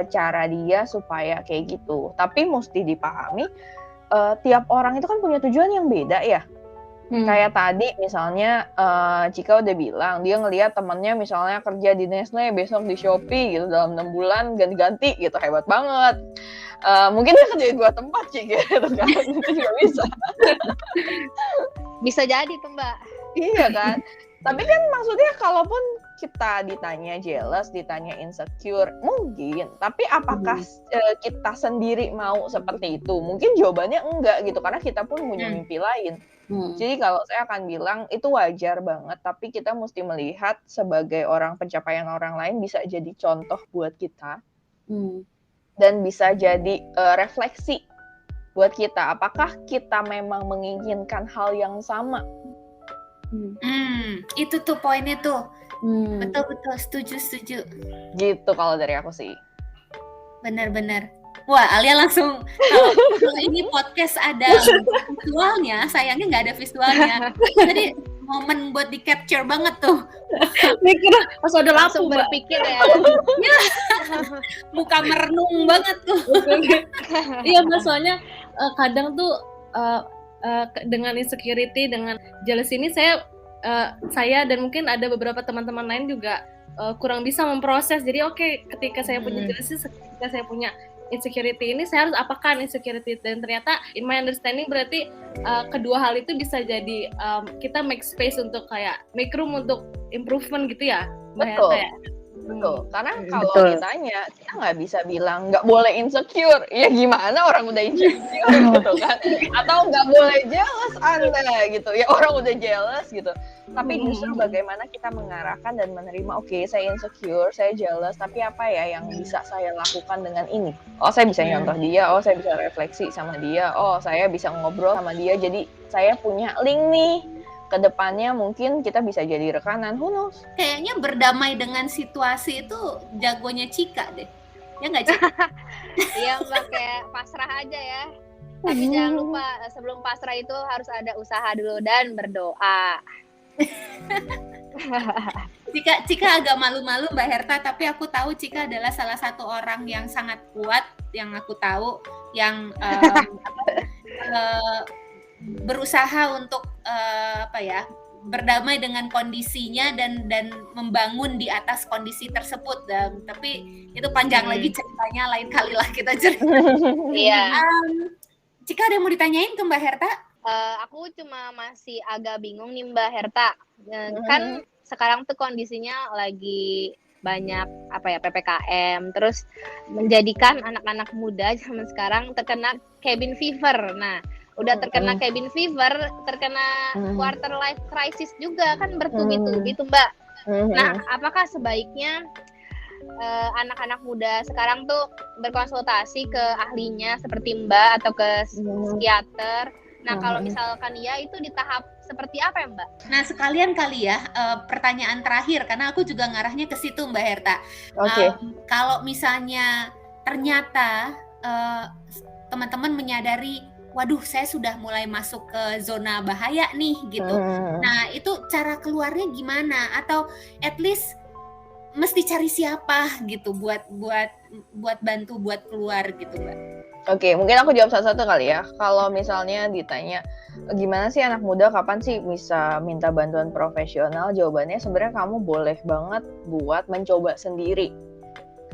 cara dia supaya kayak gitu. Tapi mesti dipahami tiap orang itu kan punya tujuan yang beda ya. Kayak tadi misalnya Cika udah bilang dia ngelihat temannya misalnya kerja di Nestle, besok di Shopee gitu dalam 6 bulan ganti-ganti gitu, hebat banget. Mungkin dia kerja di 2 tempat Cik gitu kan, itu juga bisa. Bisa jadi tuh Mbak. Iya kan. Tapi kan maksudnya kalaupun kita ditanya jealous, ditanya insecure, mungkin. Tapi apakah kita sendiri mau seperti itu? Mungkin jawabannya enggak gitu, karena kita pun punya mimpi lain. Jadi kalau saya akan bilang itu wajar banget, tapi kita mesti melihat sebagai pencapaian orang lain bisa jadi contoh buat kita. Dan bisa jadi refleksi buat kita. Apakah kita memang menginginkan hal yang sama? Itu tuh poinnya tuh. Betul, setuju. Gitu kalau dari aku sih. Benar. Wah, Alia langsung kalau ini podcast ada visualnya, sayangnya nggak ada visualnya. Jadi momen buat di capture banget tuh. Mikir langsung ada lampu Langsung berpikir ya. Muka merenung banget tuh. Iya, soalnya kadang tuh dengan insecurity, dengan jealous ini saya dan mungkin ada beberapa teman-teman lain juga kurang bisa memproses. Jadi ketika saya punya jealousy, ketika saya punya insecurity ini, saya harus apakan insecurity, dan ternyata in my understanding berarti kedua hal itu bisa jadi kita make space untuk kayak make room untuk improvement gitu ya, Mbak Herta ya? Betul, karena kalau ditanya kita nggak bisa bilang nggak boleh insecure, ya gimana orang udah insecure gitu kan, atau nggak boleh jealous Anda gitu, ya orang udah jealous gitu. Tapi justru bagaimana kita mengarahkan dan menerima, oke, saya insecure, saya jealous, tapi apa ya yang bisa saya lakukan dengan ini? Oh, saya bisa nyontoh dia, oh saya bisa refleksi sama dia, oh saya bisa ngobrol sama dia, jadi saya punya link nih. Kedepannya mungkin kita bisa jadi rekanan, who knows? Kayaknya berdamai dengan situasi itu jagonya Cika deh, ya nggak Cika? Iya Mbak, kayak pasrah aja ya. Tapi jangan lupa sebelum pasrah itu harus ada usaha dulu dan berdoa. Cika agak malu-malu Mbak Herta, tapi aku tahu Cika adalah salah satu orang yang sangat kuat, yang aku tahu, yang berusaha untuk berdamai dengan kondisinya dan membangun di atas kondisi tersebut. Tapi itu panjang lagi ceritanya, lain kali lah kita cerita. Iya. Cika ada yang mau ditanyain ke Mbak Herta? Aku cuma masih agak bingung nih Mbak Herta. Kan sekarang tuh kondisinya lagi banyak PPKM, terus menjadikan anak-anak muda zaman sekarang terkena cabin fever. Nah, udah terkena cabin fever, terkena quarter life crisis juga kan bertubi-tubi tuh Mbak. Nah, apakah sebaiknya anak-anak muda sekarang tuh berkonsultasi ke ahlinya seperti Mbak atau ke psikiater? Nah, kalau misalkan ya itu di tahap seperti apa ya Mbak? Nah, sekalian kali ya pertanyaan terakhir, karena aku juga ngarahnya ke situ Mbak Herta. Kalau misalnya ternyata teman-teman menyadari, waduh saya sudah mulai masuk ke zona bahaya nih gitu. Nah itu cara keluarnya gimana? Atau at least mesti cari siapa gitu buat bantu buat keluar gitu Mbak. Oke, mungkin aku jawab satu-satu kali ya. Kalau misalnya ditanya gimana sih anak muda kapan sih bisa minta bantuan profesional, jawabannya sebenarnya kamu boleh banget buat mencoba sendiri.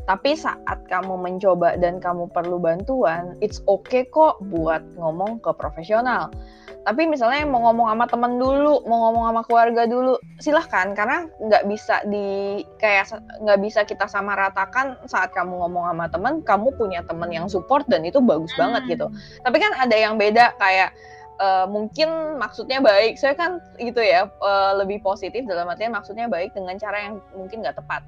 Tapi saat kamu mencoba dan kamu perlu bantuan, it's okay kok buat ngomong ke profesional. Tapi misalnya mau ngomong sama temen dulu, mau ngomong sama keluarga dulu, silahkan. Karena nggak bisa kita samaratakan saat kamu ngomong sama temen, kamu punya temen yang support dan itu bagus banget gitu. Tapi kan ada yang beda kayak mungkin maksudnya baik, saya kan gitu ya, lebih positif dalam artian maksudnya baik dengan cara yang mungkin nggak tepat.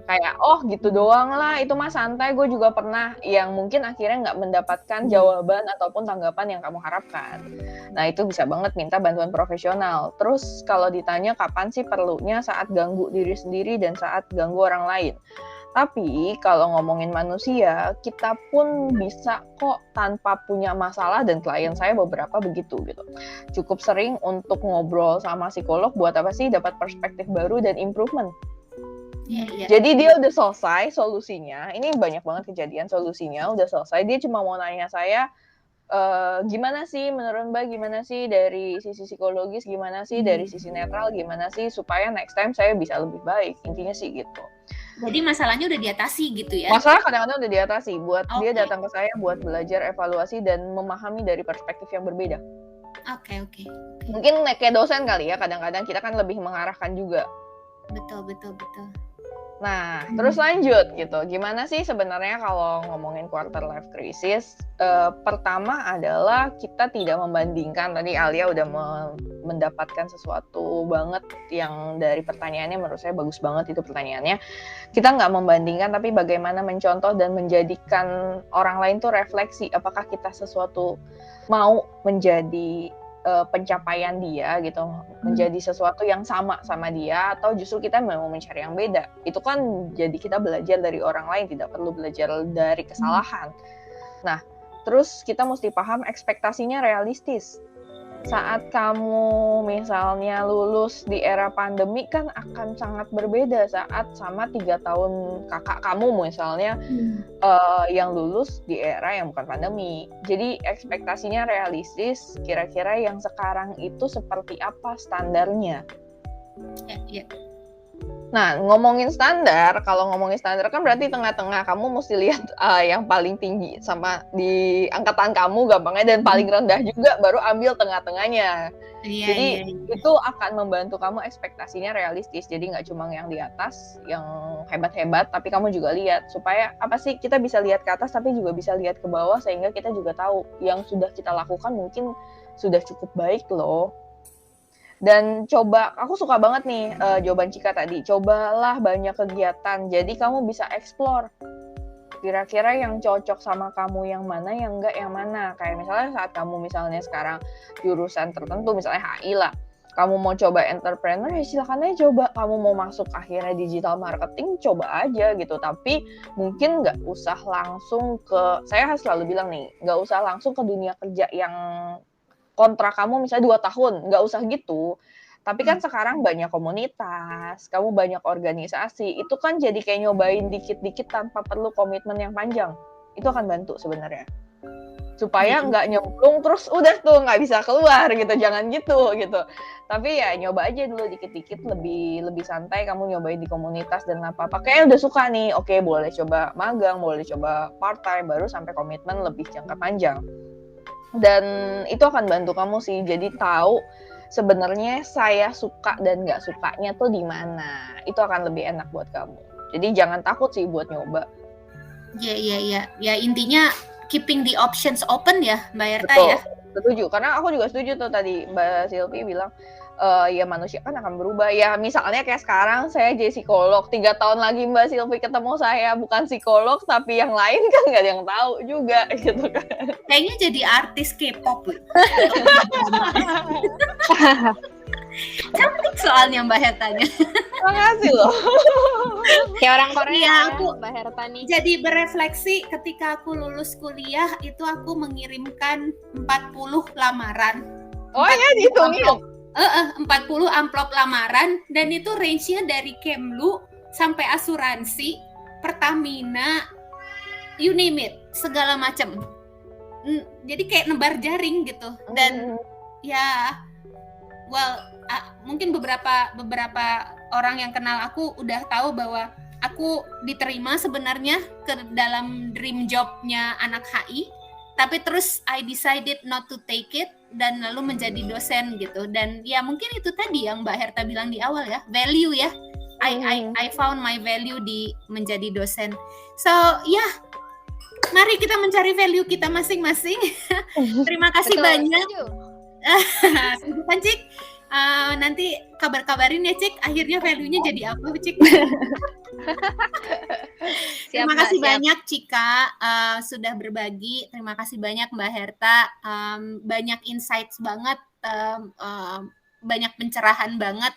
Kayak gitu doang lah, itu mah santai, gue juga pernah, yang mungkin akhirnya nggak mendapatkan jawaban ataupun tanggapan yang kamu harapkan. Nah itu bisa banget minta bantuan profesional. Terus kalau ditanya kapan sih perlunya, saat ganggu diri sendiri dan saat ganggu orang lain. Tapi kalau ngomongin manusia, kita pun bisa kok tanpa punya masalah, dan klien saya beberapa begitu gitu. Cukup sering untuk ngobrol sama psikolog, buat apa sih? Dapat perspektif baru dan improvement. Jadi dia udah selesai solusinya, ini banyak banget kejadian solusinya udah selesai, dia cuma mau nanya saya gimana sih menurut Mbak, gimana sih dari sisi psikologis, gimana sih dari sisi netral, gimana sih supaya next time saya bisa lebih baik, intinya sih gitu. Jadi masalahnya udah diatasi gitu ya? Masalah kadang-kadang udah diatasi, buat dia datang ke saya buat belajar, evaluasi, dan memahami dari perspektif yang berbeda. Oke. Mungkin kayak dosen kali ya, kadang-kadang kita kan lebih mengarahkan juga. Betul. Nah, terus lanjut gitu. Gimana sih sebenarnya kalau ngomongin quarter life crisis? Pertama adalah kita tidak membandingkan. Tadi Alia udah mendapatkan sesuatu banget yang dari pertanyaannya, menurut saya bagus banget itu pertanyaannya. Kita nggak membandingkan, tapi bagaimana mencontoh dan menjadikan orang lain tuh refleksi. Apakah kita sesuatu mau menjadi pencapaian dia gitu, menjadi sesuatu yang sama dia, atau justru kita mau mencari yang beda. Itu kan jadi kita belajar dari orang lain, tidak perlu belajar dari kesalahan. Nah, terus kita mesti paham ekspektasinya realistis. Saat kamu misalnya lulus di era pandemi kan akan sangat berbeda saat sama 3 tahun kakak kamu misalnya yang lulus di era yang bukan pandemi. Jadi ekspektasinya realistis, kira-kira yang sekarang itu seperti apa standarnya. Ya. Nah, kalau ngomongin standar kan berarti tengah-tengah, kamu mesti lihat yang paling tinggi sama di angkatan kamu gampangnya, dan paling rendah juga baru ambil tengah-tengahnya. Jadi itu akan membantu kamu ekspektasinya realistis, jadi nggak cuma yang di atas yang hebat-hebat, tapi kamu juga lihat supaya apa sih, kita bisa lihat ke atas tapi juga bisa lihat ke bawah, sehingga kita juga tahu yang sudah kita lakukan mungkin sudah cukup baik loh. Dan coba, aku suka banget nih jawaban Cika tadi, cobalah banyak kegiatan, jadi kamu bisa explore kira-kira yang cocok sama kamu yang mana, yang enggak yang mana. Kayak misalnya saat kamu misalnya sekarang jurusan tertentu, misalnya HI lah, kamu mau coba entrepreneur, ya silakan aja coba. Kamu mau masuk akhirnya digital marketing, coba aja gitu. Tapi mungkin nggak usah langsung saya selalu bilang nih, nggak usah langsung ke dunia kerja yang kontrak kamu misalnya 2 tahun, nggak usah gitu. Tapi kan sekarang banyak komunitas, kamu banyak organisasi, itu kan jadi kayak nyobain dikit-dikit tanpa perlu komitmen yang panjang. Itu akan bantu sebenarnya. Supaya nggak nyemplung terus udah tuh nggak bisa keluar gitu, jangan gitu. Tapi ya nyoba aja dulu dikit-dikit, lebih santai, kamu nyobain di komunitas dan apa-apa. Kayaknya udah suka nih, oke boleh coba magang, boleh coba part-time, baru sampai komitmen lebih jangka panjang. Dan itu akan bantu kamu sih, jadi tahu sebenarnya saya suka dan nggak sukanya tuh di mana. Itu akan lebih enak buat kamu. Jadi jangan takut sih buat nyoba. Iya. Ya intinya keeping the options open ya, Mbak Erta. Betul, ya. Setuju. Karena aku juga setuju tuh tadi Mbak Silvi bilang, ya manusia kan akan berubah. Ya misalnya kayak sekarang saya jadi psikolog, 3 tahun lagi Mbak Silvi ketemu saya bukan psikolog, tapi yang lain kan nggak ada yang tahu juga gitu kan. Kayaknya jadi artis K-pop. Cantik soalnya Mbak Hertanya. Makasih loh. Kayak orang Korea Iya, ya, aku- Mbak Herta nih. Jadi berefleksi ketika aku lulus kuliah itu aku mengirimkan 40 lamaran. Oh ya, dihitungin. 40 amplop lamaran dan itu range-nya dari Kemlu sampai asuransi, Pertamina, you name it, segala macam. Jadi kayak nebar jaring gitu. Dan ya mungkin beberapa orang yang kenal aku udah tahu bahwa aku diterima sebenarnya ke dalam dream job-nya anak HI, tapi terus I decided not to take it dan lalu menjadi dosen gitu. Dan ya mungkin itu tadi yang Mbak Herta bilang di awal ya, value ya. I found my value di menjadi dosen. So yeah, mari kita mencari value kita masing-masing. Terima kasih Betul, banyak. setuju. Setuju kan Cik? Nanti kabarin ya Cik, akhirnya value-nya jadi apa Cik? Terima Mbak, kasih siap. banyak Cika sudah berbagi. Terima kasih banyak Mbak Herta, banyak insights banget, banyak pencerahan banget.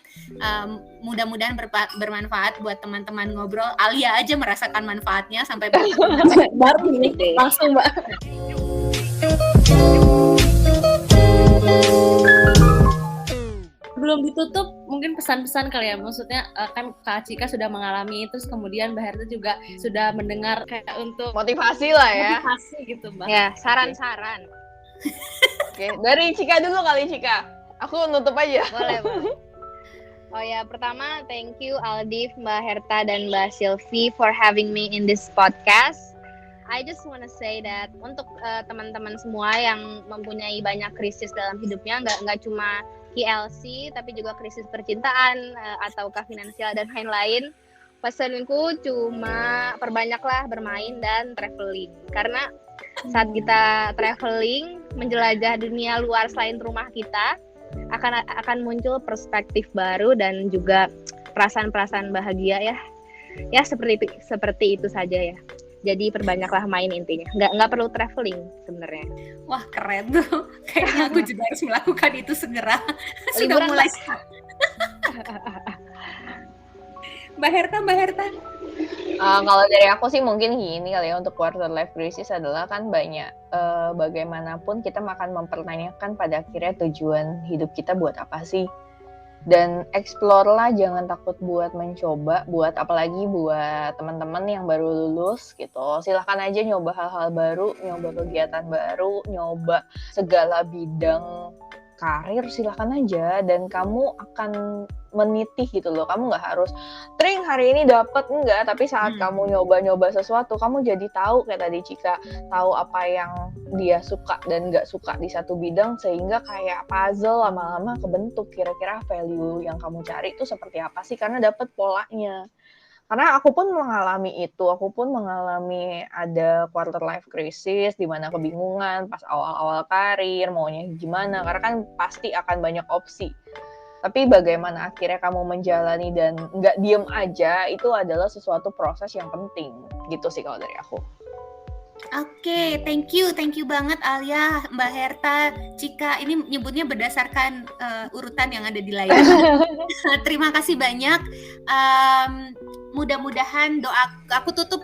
Mudah-mudahan bermanfaat buat teman-teman ngobrol. Alia aja merasakan manfaatnya sampai Baru nih, langsung Mbak. Belum ditutup, mungkin pesan-pesan kali ya, maksudnya kan Kak Cika sudah mengalami, terus kemudian Mbak Herta juga sudah mendengar kayak untuk Motivasi lah ya. motivasi gitu Mbak. Ya, saran-saran. Oke, dari Cika dulu kali Cika. Aku nutup aja. Boleh. Oh ya, pertama thank you Aldif, Mbak Herta, dan Mbak Sylvie for having me in this podcast. I just wanna say that untuk teman-teman semua yang mempunyai banyak krisis dalam hidupnya, nggak cuma KLC, tapi juga krisis percintaan ataukah finansial dan lain-lain. Pesanku cuma perbanyaklah bermain dan traveling. Karena saat kita traveling, menjelajah dunia luar selain rumah kita, akan muncul perspektif baru dan juga perasaan-perasaan bahagia ya. Ya seperti itu saja ya. Jadi perbanyaklah main intinya. Nggak perlu traveling sebenarnya. Wah keren tuh. Kayaknya aku juga harus melakukan itu segera. Sudah Liburan, mulai. Mbak Herta. Kalau dari aku sih mungkin gini kali ya, untuk quarter life crisis adalah kan banyak bagaimanapun kita akan mempertanyakan pada akhirnya tujuan hidup kita buat apa sih. Dan explore lah, jangan takut buat mencoba, buat apalagi buat teman-teman yang baru lulus gitu. Silahkan aja nyoba hal-hal baru, nyoba kegiatan baru, nyoba segala bidang karir, silahkan aja. Dan kamu akan meniti gitu loh. Kamu nggak harus tring hari ini dapat, enggak, tapi saat kamu nyoba-nyoba sesuatu, kamu jadi tahu kayak tadi Cika, tahu apa yang dia suka dan nggak suka di satu bidang, sehingga kayak puzzle lama-lama kebentuk kira-kira value yang kamu cari itu seperti apa sih, karena dapat polanya. Karena aku pun mengalami itu, aku pun mengalami ada quarter life crisis di mana kebingungan pas awal-awal karir maunya gimana, karena kan pasti akan banyak opsi. Tapi bagaimana akhirnya kamu menjalani dan nggak diem aja, itu adalah sesuatu proses yang penting. Gitu sih kalau dari aku. Oke, thank you banget Alia, Mbak Herta, Cika. Ini nyebutnya berdasarkan urutan yang ada di layar. Terima kasih banyak. Mudah-mudahan aku tutup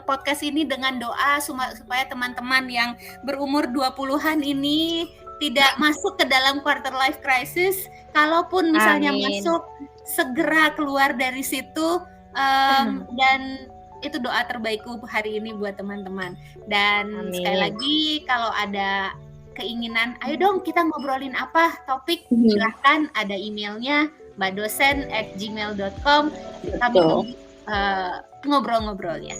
podcast ini dengan doa supaya teman-teman yang berumur 20-an ini tidak masuk ke dalam quarter life crisis. Kalaupun misalnya masuk, segera keluar dari situ, dan itu doa terbaikku hari ini buat teman-teman. Dan sekali lagi kalau ada keinginan, ayo dong kita ngobrolin apa topik, silahkan, ada emailnya mbakdosen@gmail.com. Kami ngobrol-ngobrol ya.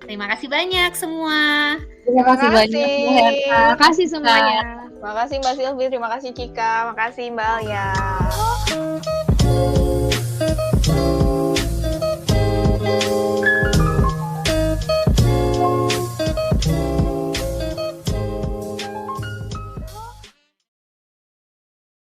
Terima kasih banyak semua. Terima kasih banyak Mbak Herta. Terima kasih semuanya. Terima kasih Mbak Sylvie, terima kasih Cika, terima kasih Mbak Alia.